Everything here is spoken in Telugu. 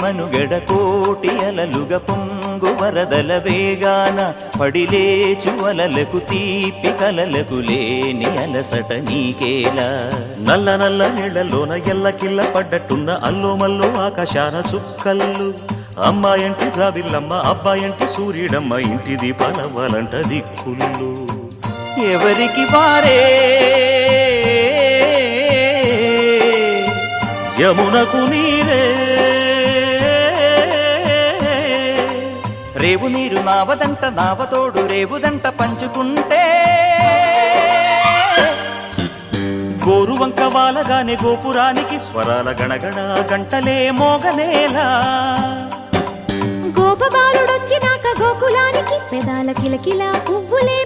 మనుగడ కోటి అలలుగా పొంగు వరదల వేగాన పడిలేచు అలలకు తీపి కలలకు లేని అలసట నీకేలా నల్ల నల్ల నీళ్లలోన ఎల్లకిల్ల పడ్డట్టున్న అల్లో మల్లో ఆకాశాన చుక్కల్లు అమ్మాయంటి రావిల్లమ్మ అబ్బాయంటి సూర్యుడమ్మ ఇంటి దీపాలవ్వాలంట దిక్కులు ఎవరికి వారే యమునకు నీరే రేవు నీరు నావదంట నావతోడు రేవుదంట పంచుకుంటే గోరువంక వాలగానే గోపురానికి స్వరాల గణగణ గంటలే మోగనేలా గోపబాలుడొచ్చినాక గోకులానికి పెదాల కిలకిల పువ్వులే